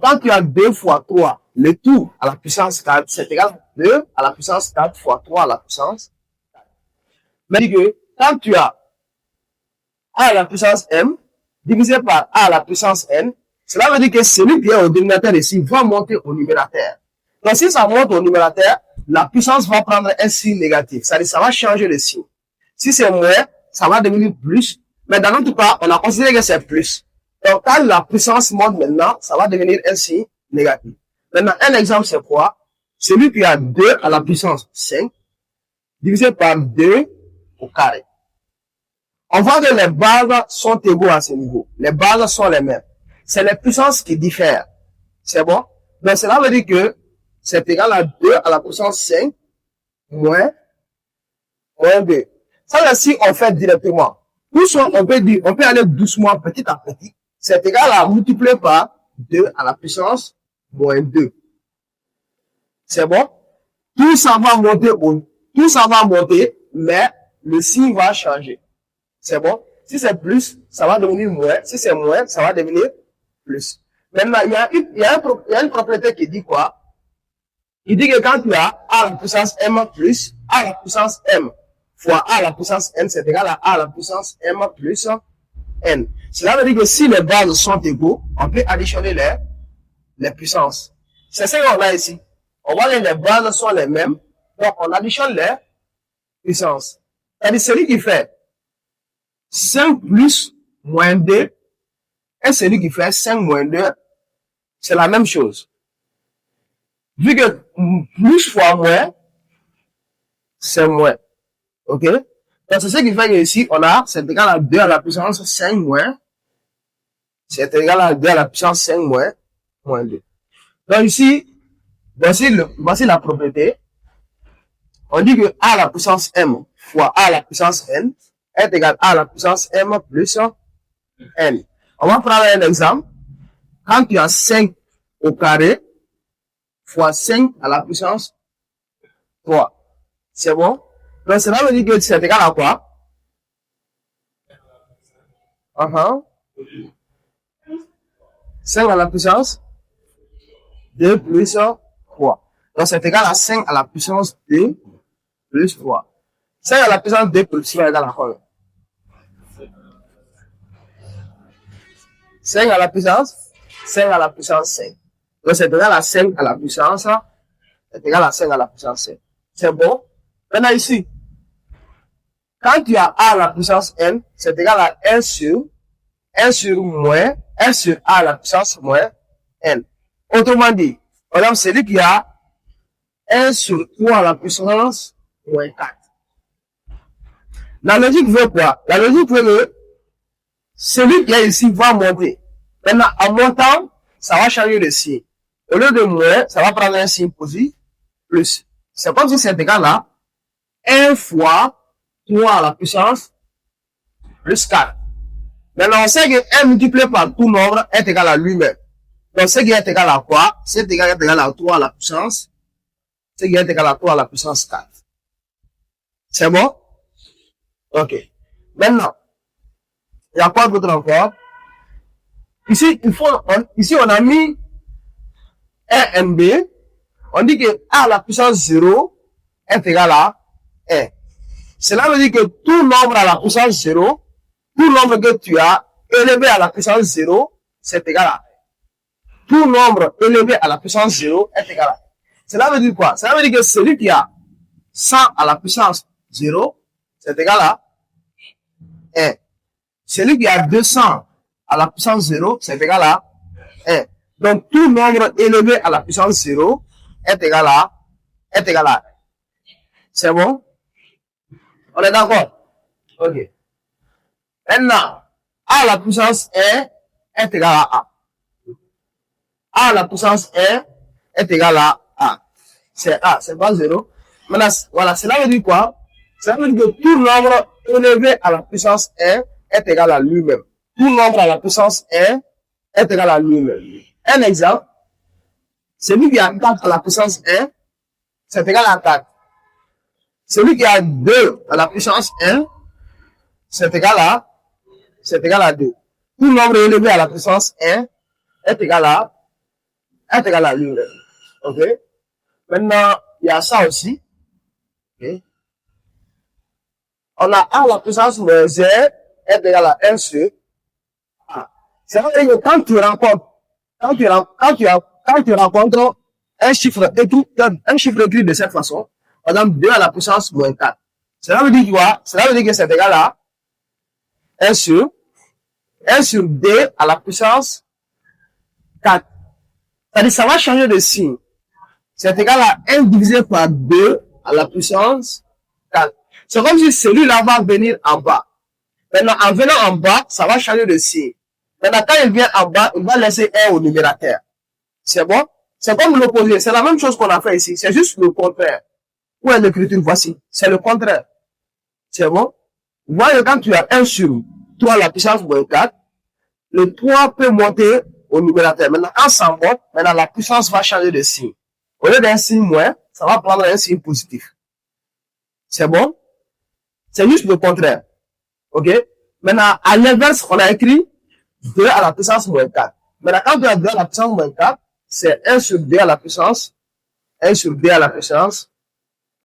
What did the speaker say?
Quand tu as 2 fois 3, le tout à la puissance 4, c'est égal à 2 à la puissance 4 fois 3 à la puissance 4. Mais que quand tu as a à la puissance m divisé par a à la puissance n, cela veut dire que celui qui est au dénominateur ici va monter au numérateur. Donc si ça monte au numérateur, la puissance va prendre un signe négatif. C'est-à-dire ça va changer le signe. Si c'est moins, ça va devenir plus. Mais dans notre cas, on a considéré que c'est plus. Donc quand la puissance monte maintenant, ça va devenir un signe négatif. Maintenant, un exemple, c'est quoi? Celui qui a 2 à la puissance 5 divisé par 2 au carré. On voit que les bases sont égaux à ce niveau. Les bases sont les mêmes. C'est les puissances qui diffèrent. C'est bon? Donc, cela veut dire que c'est égal à 2 à la puissance 5 moins 2. Ça, si on fait directement. Ou soit on peut aller doucement, petit à petit. C'est égal à multiplier par 2 à la puissance moins 2. C'est bon? Tout ça va monter, mais le signe va changer. C'est bon? Si c'est plus, ça va devenir moins. Si c'est moins, ça va devenir plus. Maintenant, il y a une propriété qui dit quoi? Il dit que quand tu as a à la puissance m plus a à la puissance m fois a à la puissance n, c'est égal à a à la puissance m plus n. Cela veut dire que si les bases sont égaux, on peut additionner les puissances. C'est ce qu'on a ici. On voit que les bases sont les mêmes, donc on additionne les puissances. C'est-à-dire celui qui fait 5 plus moins 2 et celui qui fait 5 moins 2, c'est la même chose. Vu que plus fois moins, c'est moins. Ok? Donc c'est ce qui fait que ici, on a, c'est égal à 2 à la puissance 5 moins, c'est égal à 2 à la puissance 5 moins 2. Donc ici, voici la propriété. On dit que a à la puissance m fois a à la puissance n est égal à la puissance m plus n. On va prendre un exemple. Quand tu as 5 au carré fois 5 à la puissance 3. C'est bon? Donc cela veut dire que c'est égal à quoi? 5 à la puissance 2 plus 3. Donc c'est égal à 5 à la puissance 2 plus 3. 5 à la puissance 2 plus 3 est égal à quoi? 5 à la puissance 5. Donc c'est égal à 5 à la puissance, c'est égal à 5 à la puissance 5. C'est bon? Maintenant ici, quand tu as a à la puissance n, c'est égal à 1 sur moins, 1 sur a à la puissance moins n. Autrement dit, par exemple, celui qui a 1 sur 3 à la puissance moins 4. La logique veut quoi? La logique veut que celui qui est ici va monter. Maintenant, en montant, ça va changer de signe. Au lieu de moins, ça va prendre un signe positif, plus. C'est comme si c'est égal à 1 fois 3 à la puissance plus 4. Maintenant, on sait que 1 multiplié par tout nombre est égal à lui-même. Donc, ce qui est égal à quoi? C'est égal à 3 à la puissance. Ce qui est égal à 3 à la puissance 4. C'est bon? Ok. Maintenant, il y a quoi d'autre encore? Ici, on a mis un MB. On dit que A à la puissance 0 est égal à 1. Cela veut dire que tout nombre à la puissance 0, tout nombre que tu as élevé à la puissance 0, c'est égal à 1. Tout nombre élevé à la puissance 0 est égal à 1. Cela veut dire quoi? Cela veut dire que celui qui a 100 à la puissance 0, c'est égal à 1. Celui qui a 200 à la puissance 0, c'est égal à 1. Donc, tout nombre élevé à la puissance 0 est égal à 1. C'est bon? On est d'accord? Ok. Maintenant, A à la puissance 1 est égal à A. A à la puissance 1 est égal à A. C'est A, c'est pas 0. Maintenant, voilà, cela veut dire quoi? Cela veut dire que tout nombre élevé à la puissance 1 est égal à lui-même. Tout nombre à la puissance 1 est égal à lui-même. Un exemple, celui qui a 4 à la puissance 1, c'est égal à 4. Celui qui a 2 à la puissance 1, c'est égal à 2. Tout nombre élevé à la puissance 1 est égal à est égal à lui-même. OK? Maintenant, il y a ça aussi. OK? On a A à la puissance moins Z est égal à 1 sur A. C'est-à-dire que quand tu rencontres un chiffre écrit de cette façon, par exemple 2 à la puissance moins 4. Cela veut dire quoi? Cela veut dire que c'est égal à 1 sur D à la puissance 4. C'est-à-dire ça va changer de signe. C'est égal à 1 divisé par 2 à la puissance 4. C'est comme si celui-là va venir en bas. Maintenant, en venant en bas, ça va changer de signe. Maintenant, quand il vient en bas, il va laisser 1 au numérateur. C'est bon? C'est comme l'opposé. C'est la même chose qu'on a fait ici. C'est juste le contraire. Où est l'écriture? Voici. C'est le contraire. C'est bon? Vous voyez, quand tu as 1 sur 3 à la puissance moins 4, le 3 peut monter au numérateur. Maintenant, quand ça monte, maintenant la puissance va changer de signe. Au lieu d'un signe moins, ça va prendre un signe positif. C'est bon? C'est juste le contraire. OK? Maintenant, à l'inverse, on a écrit 2 à la puissance moins 4. Maintenant, quand tu as 2 à la puissance moins 4, c'est 1 sur D à la puissance, 1 sur D à la puissance